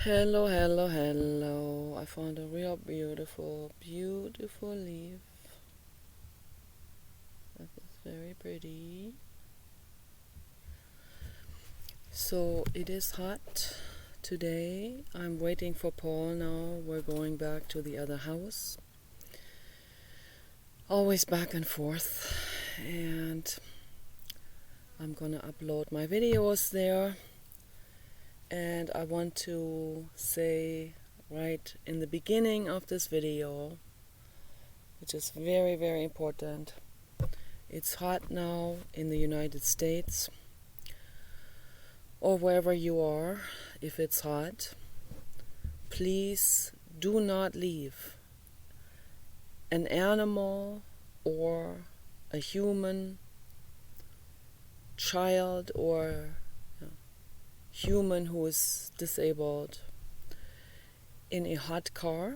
Hello, hello, hello. I found a real beautiful, beautiful leaf. That is very pretty. So it is hot today. I'm waiting for Paul now. We're going back to the other house. Always back and forth. And I'm gonna upload my videos there. And I want to say right in the beginning of this video, which is very, very important. It's hot now in the United States or wherever you are. If it's hot, please do not leave an animal or a human, child or human who is disabled in a hot car.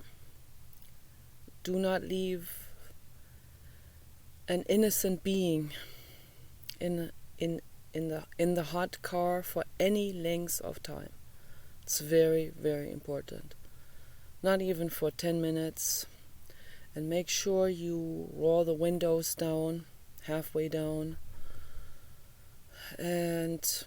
Do not leave an innocent being in the hot car for any length of time. It's very, very important. Not even for 10 minutes. And make sure you roll the windows down, halfway down. And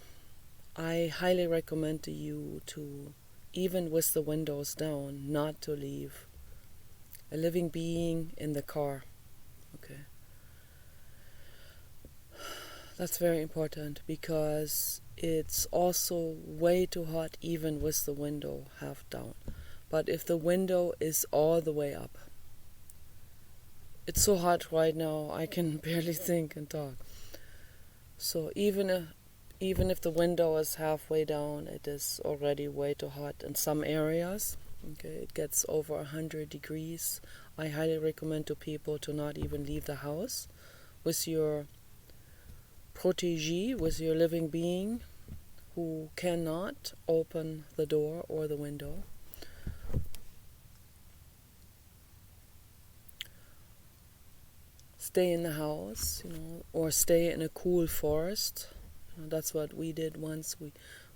I highly recommend to you to, even with the windows down, not to leave a living being in the car. Okay. That's very important because it's also way too hot even with the window half down. But if the window is all the way up, it's so hot right now I can barely think and talk. So even if the window is halfway down, it is already way too hot in some areas. Okay, it gets over 100 degrees. I highly recommend to people to not even leave the house with your protégé, with your living being who cannot open the door or the window. Stay in the house, or stay in a cool forest. That's what we did once.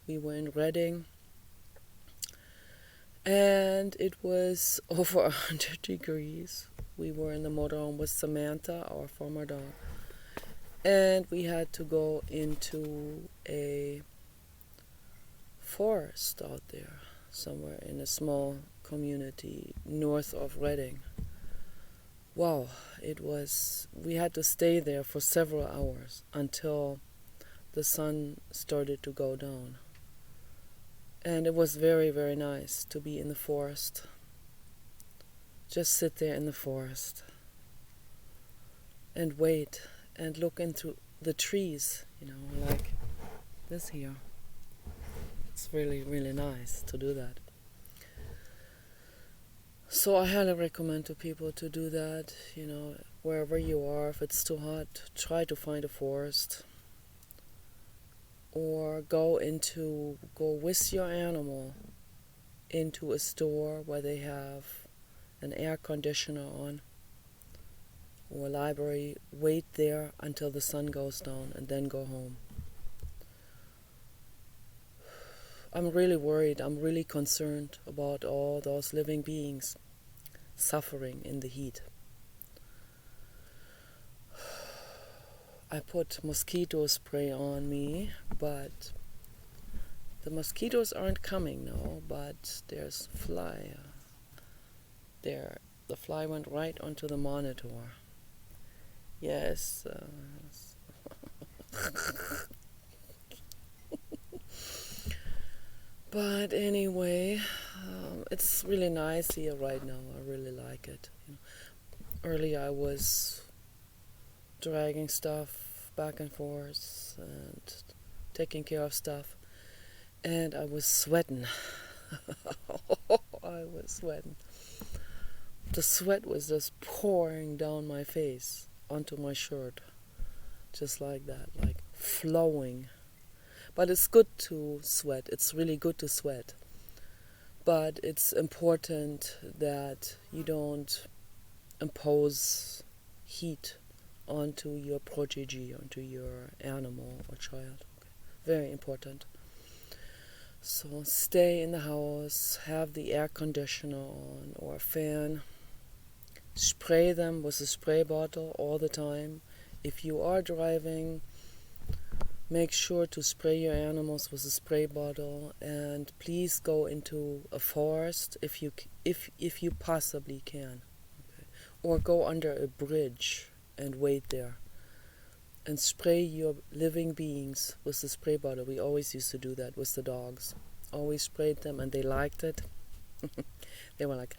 We were in Reading, and it was over 100 degrees. We were in the motorhome with Samantha, our former dog, and we had to go into a forest out there, somewhere in a small community north of Reading. Wow, we had to stay there for several hours until the sun started to go down. And it was very, very nice to be in the forest. Just sit there in the forest and wait and look into the trees, like this here. It's really, really nice to do that. So I highly recommend to people to do that, wherever you are. If it's too hot, try to find a forest. Or go with your animal into a store where they have an air conditioner on, or a library. Wait there until the sun goes down and then go home. I'm really worried, I'm really concerned about all those living beings suffering in the heat. I put mosquito spray on me, but the mosquitoes aren't coming now, but there's fly there. The fly went right onto the monitor. Yes. But anyway, it's really nice here right now. I really like it. Earlier I was dragging stuff back and forth and taking care of stuff, and I was sweating. I was sweating. The sweat was just pouring down my face onto my shirt, just like that, like flowing. But it's good to sweat. It's really good to sweat. But it's important that you don't impose heat onto your protégé, onto your animal or child. Okay. Very important. So stay in the house, have the air conditioner on or a fan. Spray them with a spray bottle all the time. If you are driving, make sure to spray your animals with a spray bottle, and please go into a forest if you possibly can, okay? Or go under a bridge and wait there and spray your living beings with the spray bottle. We always used to do that with the dogs. Always sprayed them, and they liked it. They were like,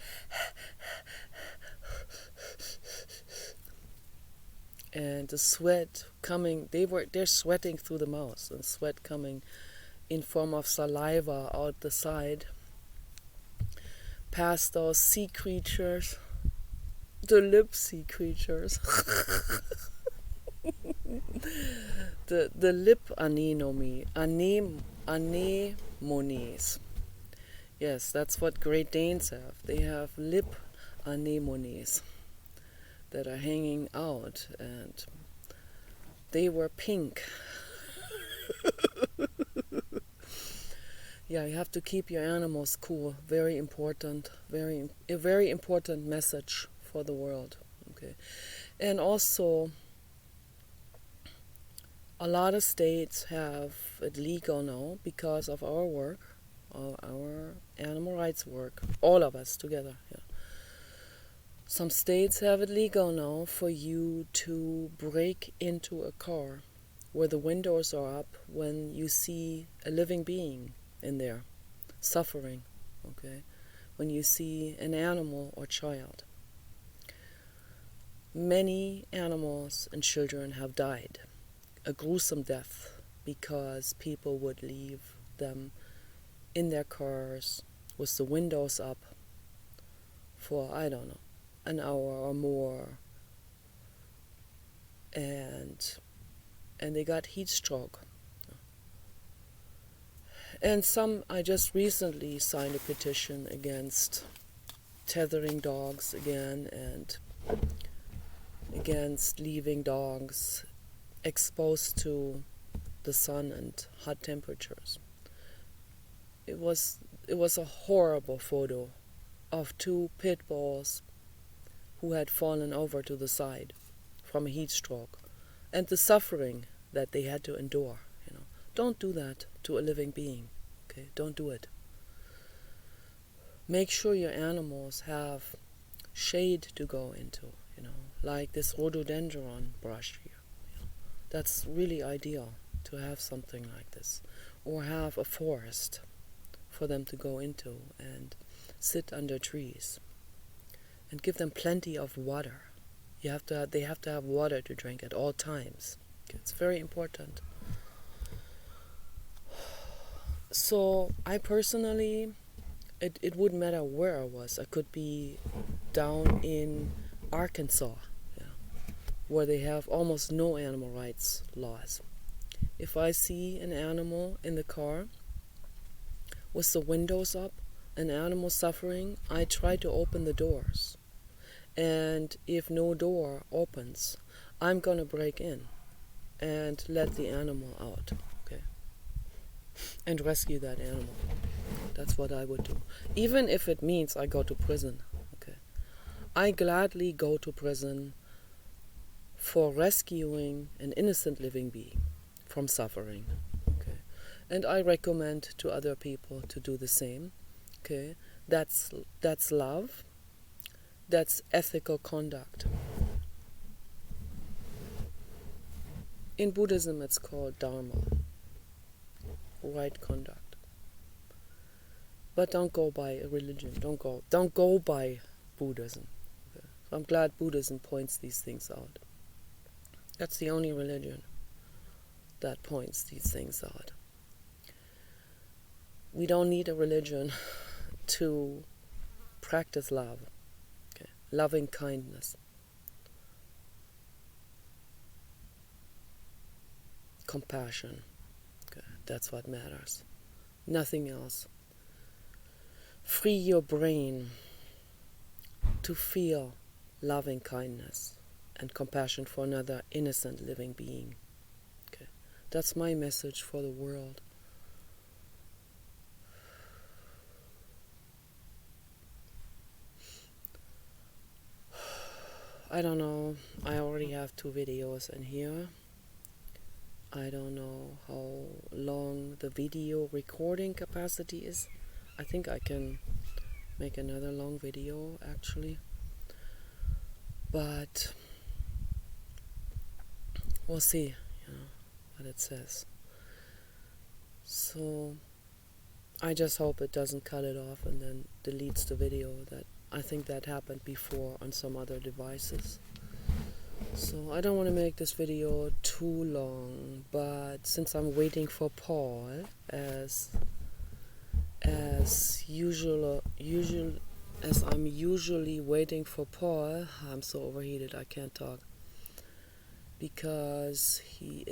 and the sweat coming, they're sweating through the mouth, and sweat coming in form of saliva out the side past those sea creatures, the lip sea creatures. the lip anemones. Yes, that's what Great Danes have. They have lip anemones that are hanging out, and they were pink. Yeah, you have to keep your animals cool. Very important. A very important message for the world. Okay, and also, a lot of states have it legal now because of our work, our animal rights work. All of us together. Yeah. Some states have it legal now for you to break into a car where the windows are up when you see a living being in there suffering, okay? When you see an animal or child. Many animals and children have died a gruesome death because people would leave them in their cars with the windows up for, I don't know, an hour or more, and they got heat stroke. And I just recently signed a petition against tethering dogs again, and against leaving dogs exposed to the sun and hot temperatures. It was a horrible photo of two pit bulls who had fallen over to the side from a heat stroke, and the suffering that they had to endure. Don't do that to a living being. Okay, don't do it. Make sure your animals have shade to go into. Like this rhododendron brush here. That's really ideal to have something like this, or have a forest for them to go into and sit under trees, and give them plenty of water. They have to have water to drink at all times. It's very important. So I personally, it wouldn't matter where I was. I could be down in Arkansas, where they have almost no animal rights laws. If I see an animal in the car with the windows up, an animal suffering, I try to open the doors. And if no door opens, I'm gonna break in and let the animal out, okay? And rescue that animal. That's what I would do. Even if it means I go to prison, okay? I gladly go to prison for rescuing an innocent living being from suffering, okay? And I recommend to other people to do the same, okay? That's love. That's ethical conduct. In Buddhism, it's called Dharma, right conduct. But don't go by a religion. Don't go by Buddhism. Okay? So I'm glad Buddhism points these things out. That's the only religion that points these things out. We don't need a religion to practice love. Okay? Loving kindness. Compassion. Okay? That's what matters. Nothing else. Free your brain to feel loving kindness and compassion for another innocent living being. Okay? That's my message for the world. I don't know. I already have 2 videos in here. I don't know how long the video recording capacity is. I think I can make another long video actually, but we'll see, what it says. So I just hope it doesn't cut it off and then deletes the video. That I think that happened before on some other devices. So I don't want to make this video too long, but since I'm waiting for Paul as usual as I'm usually waiting for Paul, I'm so overheated I can't talk, because he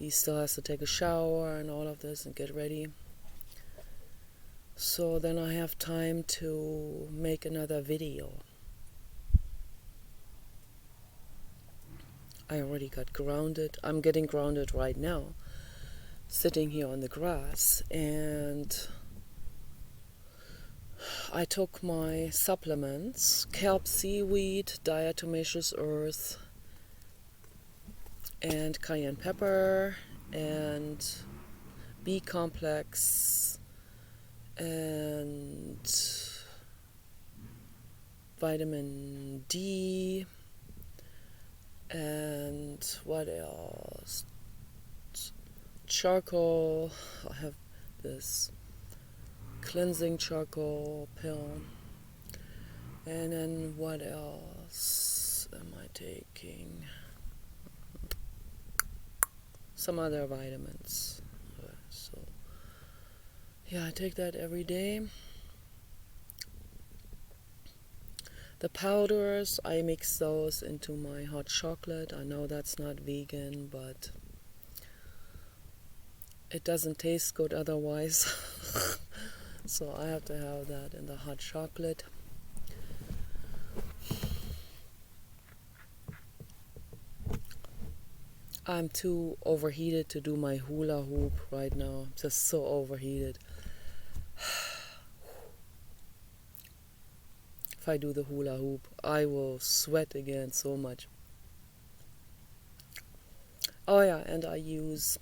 still has to take a shower and all of this and get ready. So then I have time to make another video. I already got grounded. I'm getting grounded right now, sitting here on the grass, and I took my supplements: kelp seaweed, diatomaceous earth, and cayenne pepper, and B complex, and vitamin D, and what else? Charcoal. I have this cleansing charcoal pill. And then what else am I taking? Some other vitamins. So yeah, I take that every day. The powders, I mix those into my hot chocolate. I know that's not vegan, but it doesn't taste good otherwise. So I have to have that in the hot chocolate. I'm too overheated to do my hula hoop right now. I'm just so overheated. If I do the hula hoop, I will sweat again so much. Oh yeah, and I use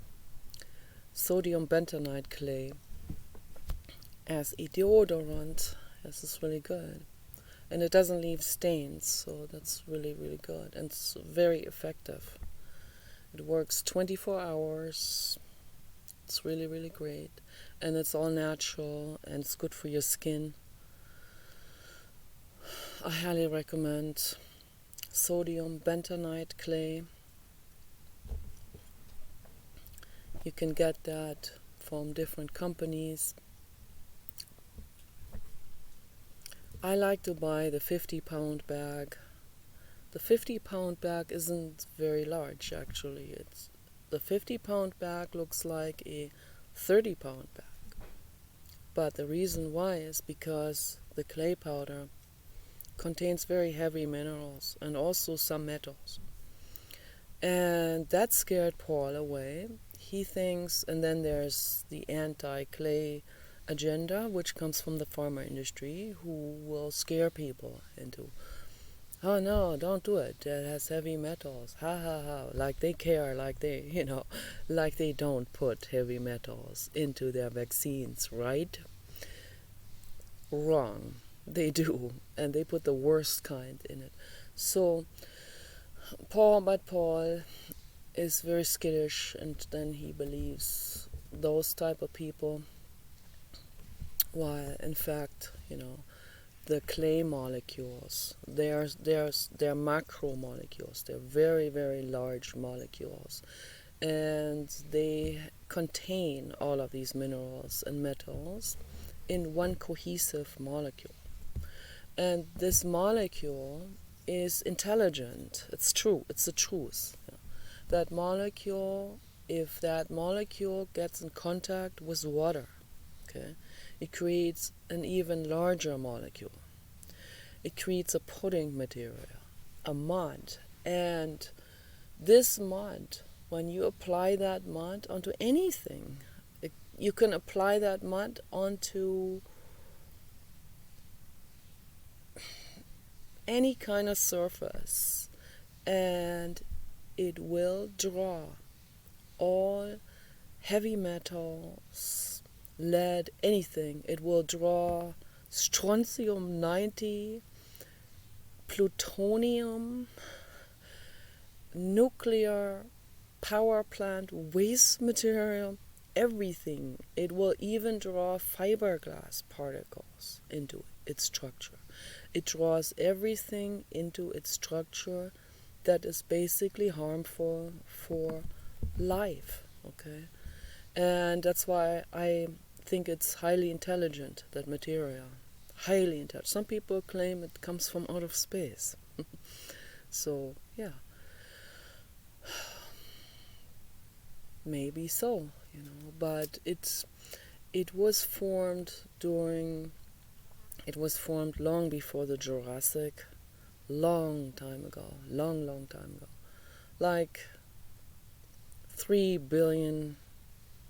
sodium bentonite clay as a deodorant. This is really good. And it doesn't leave stains, so that's really, really good. And it's very effective. It works 24 hours. It's really, really great. And it's all natural, and it's good for your skin. I highly recommend sodium bentonite clay. You can get that from different companies. I like to buy the 50-pound bag. The 50-pound bag isn't very large, actually. The 50-pound bag looks like a 30-pound bag. But the reason why is because the clay powder contains very heavy minerals and also some metals. And that scared Paul away. He thinks, and then there's the anti-clay agenda, which comes from the pharma industry, who will scare people into, oh no, don't do it, that has heavy metals, ha ha ha, like they care, like they, like they don't put heavy metals into their vaccines, right? Wrong. They do, and they put the worst kind in it. So Paul is very skittish, and then he believes those type of people, while in fact, the clay molecules, they're macromolecules. They're very, very large molecules, and they contain all of these minerals and metals in one cohesive molecule. And this molecule is intelligent. It's true. It's the truth. That molecule, if that molecule gets in contact with water, okay, it creates an even larger molecule. It creates a pudding material, a mud. And this mud, when you apply that mud onto anything, you can apply that mud onto any kind of surface, and it will draw all heavy metals, lead, anything. It will draw strontium 90, plutonium, nuclear power plant waste material, everything. It will even draw fiberglass particles into its structure. It draws everything into its structure that is basically harmful for life, okay? And that's why I think it's highly intelligent, that material. Highly intelligent. Some people claim it comes from out of space. So, yeah. Maybe so, but it was formed long before the Jurassic, long time ago, long time ago, like 3 billion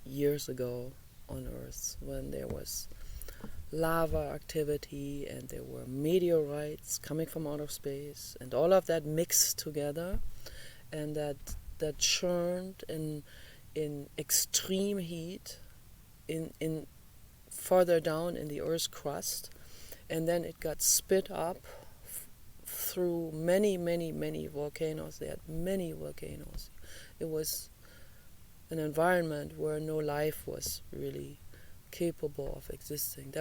years ago on Earth, when there was lava activity and there were meteorites coming from outer space, and all of that mixed together, and that churned in extreme heat in farther down in the Earth's crust, and then it got spit up through many volcanoes. They had many volcanoes. It was an environment where no life was really capable of existing.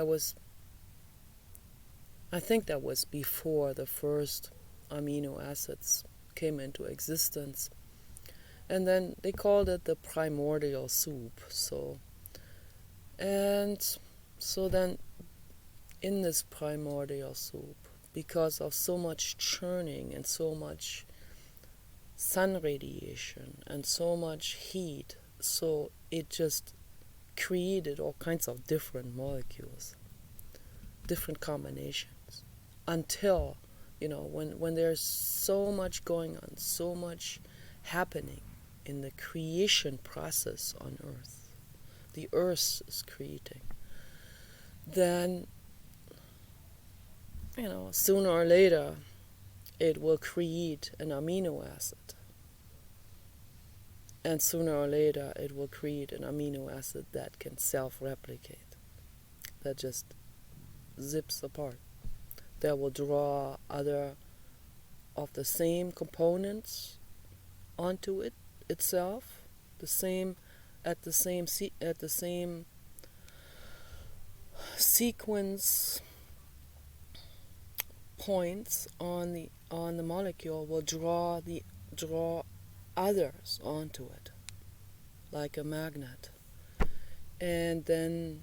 I think that was before the first amino acids came into existence. And then they called it the primordial soup. So then in this primordial soup, because of so much churning and so much sun radiation and so much heat, so it just created all kinds of different molecules, different combinations, until, when there's so much going on, so much happening in the creation process on Earth, the Earth is creating, then, sooner or later, it will create an amino acid. And sooner or later, it will create an amino acid that can self-replicate, that just zips apart, that will draw other of the same components onto it itself, at the same sequence points on the molecule, will draw others onto it, like a magnet. And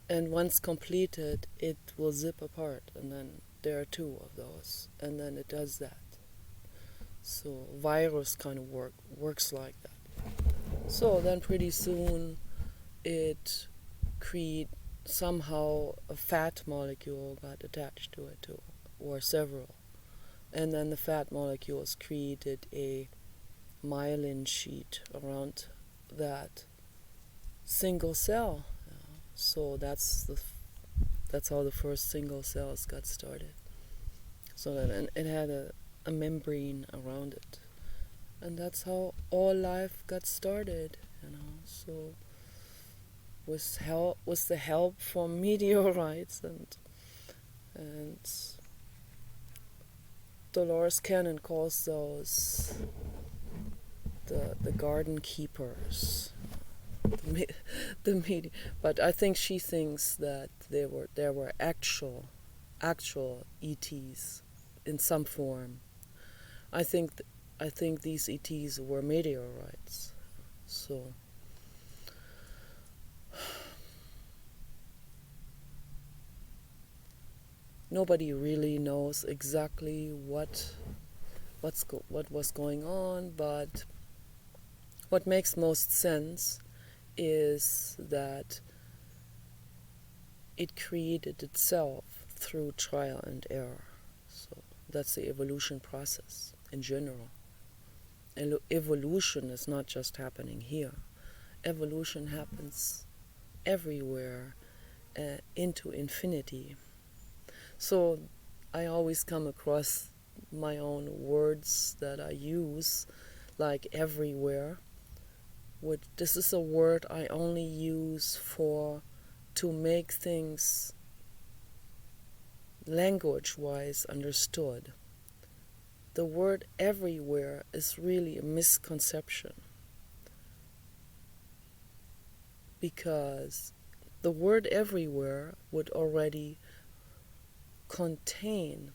once completed, it will zip apart, and then there are two of those, and then it does that. So virus kind of works like that. So then pretty soon it somehow a fat molecule got attached to it too, or several. And then the fat molecules created a myelin sheet around that single cell. So that's how the first single cells got started. So that it had a membrane around it, and that's how all life got started. So with the help from meteorites and Dolores Cannon calls those the garden keepers, but I think she thinks that there were actual ETs in some form. I think these ETs were meteorites. So nobody really knows exactly what was going on, but what makes most sense is that it created itself through trial and error. So that's the evolution process in general. And evolution is not just happening here. Evolution happens everywhere, into infinity. So I always come across my own words that I use, like everywhere. This is a word I only use to make things language-wise understood. The word everywhere is really a misconception, because the word everywhere would already contain,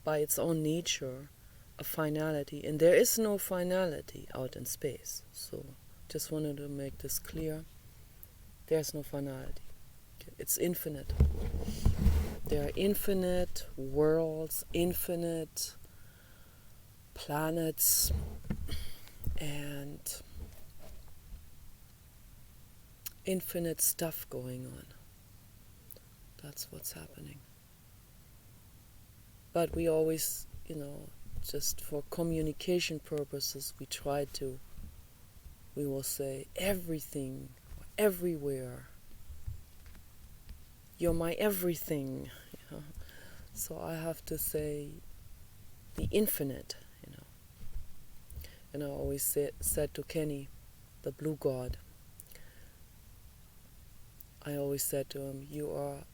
by its own nature, a finality, and there is no finality out in space. So just wanted to make this clear. There's no finality. Okay. It's infinite. There are infinite worlds, infinite planets, and infinite stuff going on. That's what's happening. But we always, just for communication purposes, we will say everything, everywhere. You're my everything. So I have to say the infinite, And I always said to Kenny, the blue god, I always said to him, you are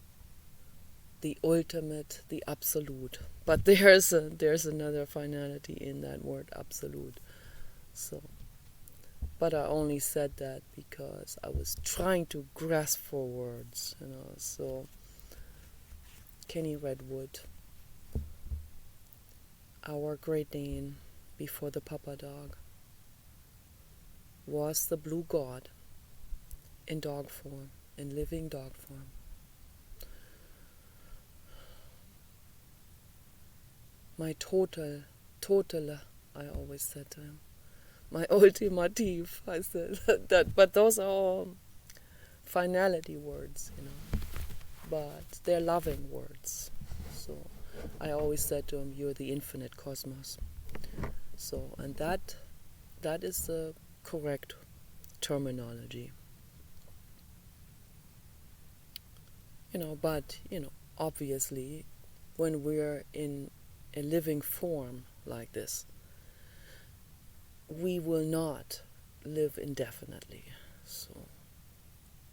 the ultimate, the absolute. But there's another finality in that word, absolute. So, but I only said that because I was trying to grasp for words, So, Kenny Redwood, our Great Dane before the Papa Dog, was the blue god in dog form, in living dog form. My total, I always said to him. My ultimative, I said that. But those are all finality words, But they're loving words. So I always said to him, you're the infinite cosmos. So, and that is the correct terminology. But, obviously, when we're in a living form like this, we will not live indefinitely. So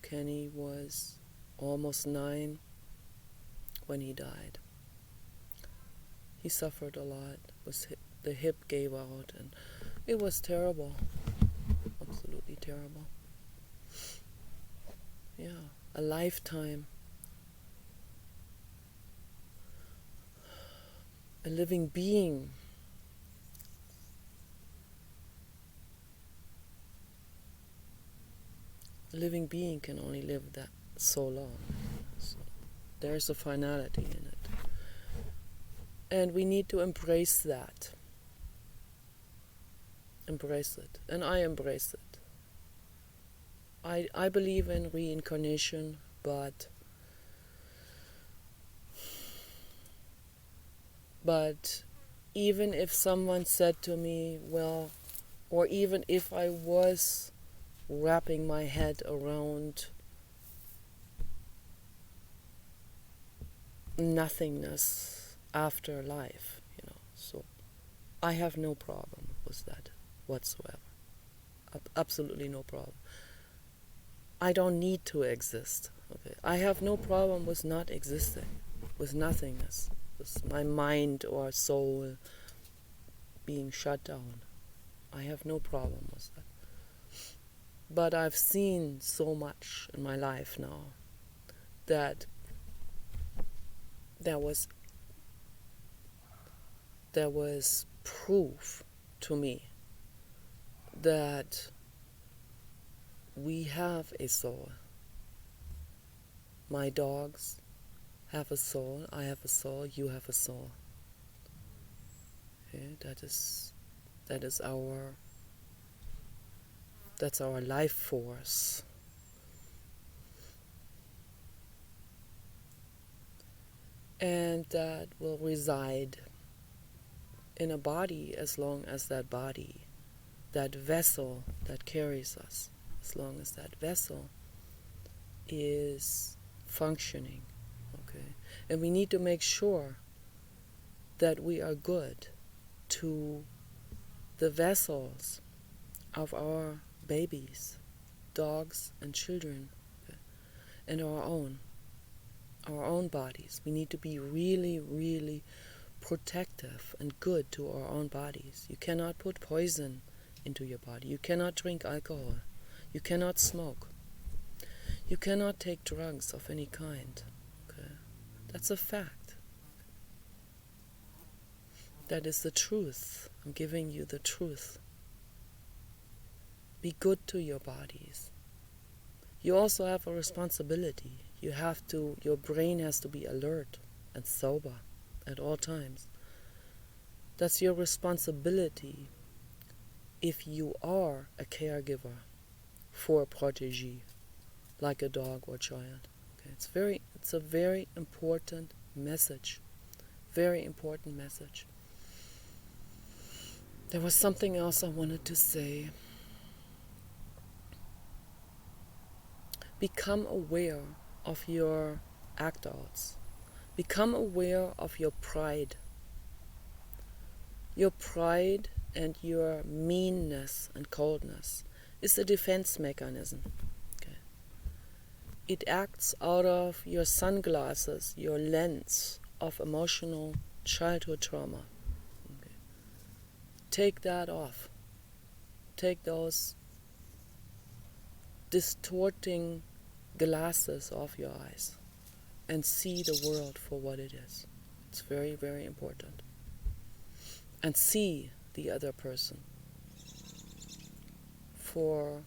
Kenny was almost 9 when he died. He suffered a lot. The hip gave out, and it was terrible. Absolutely terrible. Yeah, a lifetime. A living being. A living being can only live that so long. So there's a finality in it. And we need to embrace that. Embrace it. And I embrace it. I believe in reincarnation, but even if someone said to me, well, or even if I was wrapping my head around nothingness after life, so I have no problem with that whatsoever. Absolutely no problem. I don't need to exist. Okay, I have no problem with not existing, with nothingness, with my mind or soul being shut down. I have no problem with that. But I've seen so much in my life now that there was proof to me that we have a soul. My dogs have a soul, I have a soul, you have a soul. Okay, that's our life force. And that will reside in a body as long as that body, that vessel that carries us, as long as that vessel is functioning. Okay, And we need to make sure that we are good to the vessels of our babies, dogs and children, and our own bodies. We need to be really, really protective and good to our own bodies. You cannot put poison into your body. You cannot drink alcohol. You cannot smoke. You cannot take drugs of any kind. Okay? That's a fact. That is the truth. I'm giving you the truth. Be good to your bodies. You also have a responsibility. Your brain has to be alert and sober at all times. That's your responsibility if you are a caregiver for a protégé, like a dog or child. Okay? It's a very important message. Very important message. There was something else I wanted to say. Become aware of your act-outs. Become aware of your pride. Your pride and your meanness and coldness is a defense mechanism. Okay? It acts out of your sunglasses, your lens of emotional childhood trauma. Okay? Take that off. Take those distorting glasses off your eyes and see the world for what it is. It's very, very important. And see the other person for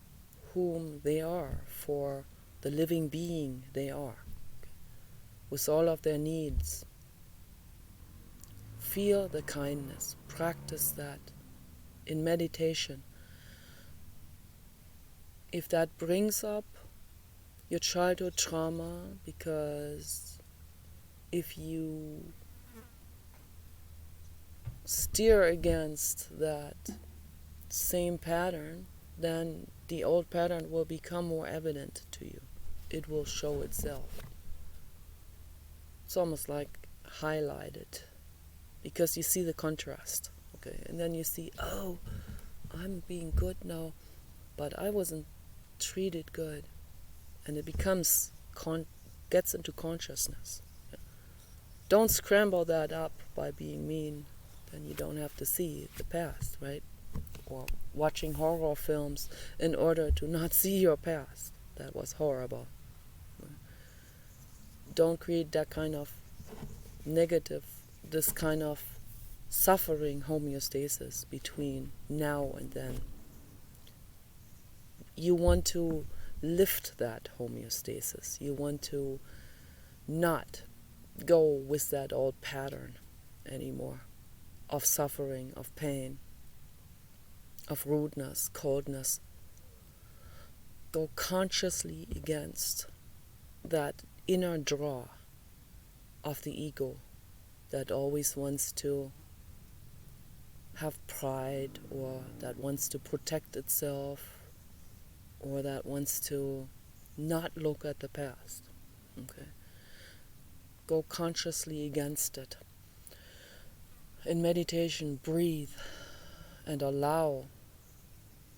whom they are, for the living being they are, with all of their needs. Feel the kindness. Practice that in meditation. If that brings up your childhood trauma, because if you steer against that same pattern, then the old pattern will become more evident to you. It will show itself. It's almost like highlighted, because you see the contrast. Okay, and then you see, oh, I'm being good now, but I wasn't treated good. And it gets into consciousness. Don't scramble that up by being mean. Then you don't have to see the past, right? Or watching horror films in order to not see your past. That was horrible. Don't create that kind of this kind of suffering homeostasis between now and then. You want to lift that homeostasis. You want to not go with that old pattern anymore of suffering, of pain, of rudeness, coldness. Go consciously against that inner draw of the ego that always wants to have pride, or that wants to protect itself, or that wants to not look at the past. Okay? Go consciously against it. In meditation, breathe and allow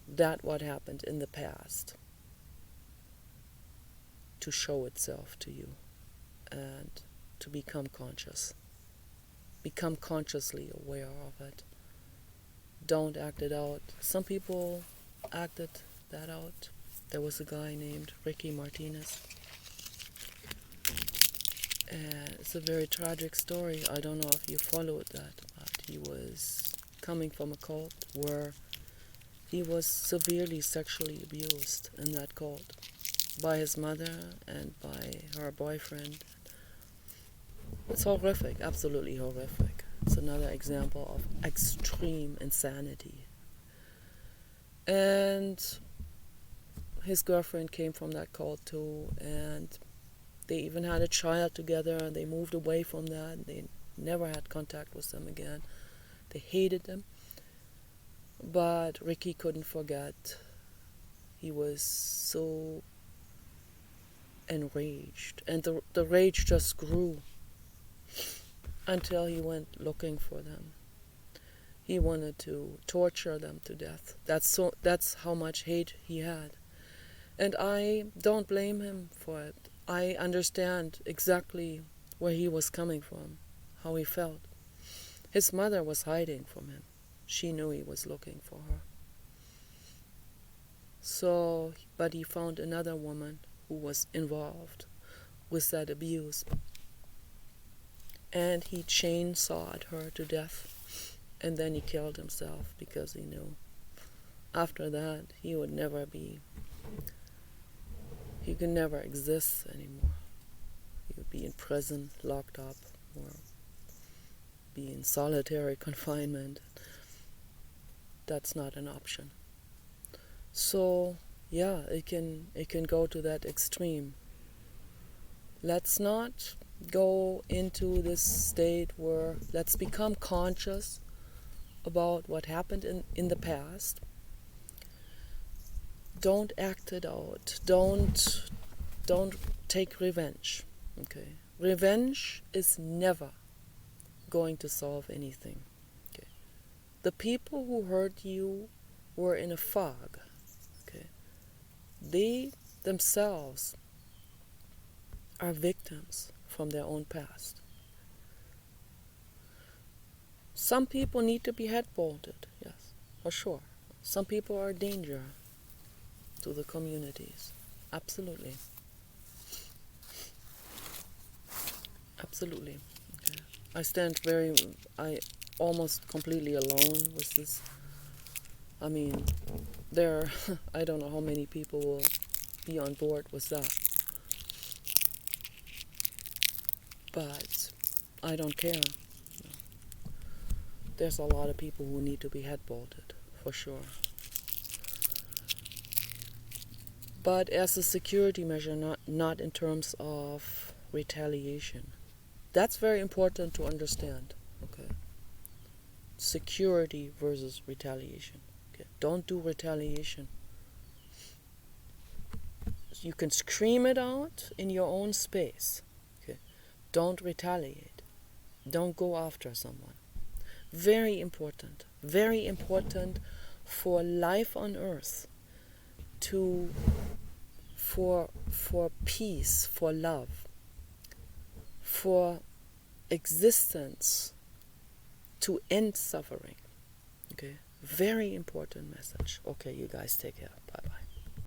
that what happened in the past to show itself to you and to become conscious. Become consciously aware of it. Don't act it out. Some people acted that out. There was a guy named Ricky Martinez. And it's a very tragic story. I don't know if you followed that, but he was coming from a cult where he was severely sexually abused in that cult by his mother and by her boyfriend. It's horrific, absolutely horrific. It's another example of extreme insanity. And his girlfriend came from that cult too, and they even had a child together, and they moved away from that, and they never had contact with them again. They hated them. But Ricky couldn't forget. He was so enraged, and the rage just grew until he went looking for them. He wanted to torture them to death. That's how much hate he had. And I don't blame him for it. I understand exactly where he was coming from, how he felt. His mother was hiding from him. She knew he was looking for her. So, but he found another woman who was involved with that abuse. And he chainsawed her to death. And then he killed himself because he knew after that he could never exist anymore. He would be in prison, locked up, or be in solitary confinement. That's not an option. So yeah, it can go to that extreme. Let's not go into this state where let's become conscious about what happened in the past. Don't act it out. Don't take revenge. Okay. Revenge is never going to solve anything. Okay. The people who hurt you were in a fog. Okay. They themselves are victims from their own past. Some people need to be head-bolted, yes, for sure. Some people are a danger to the communities. Absolutely. Absolutely. Okay. I almost completely alone with this. I mean, I don't know how many people will be on board with that. But I don't care. There's a lot of people who need to be head-bolted, for sure. But as a security measure, not in terms of retaliation. That's very important to understand. Okay. Security versus retaliation. Okay. Don't do retaliation. You can scream it out in your own space. Okay. Don't retaliate. Don't go after someone. Very important for life on earth, for peace, for love, for existence, to end suffering. Okay, very important message. Okay, you guys take care.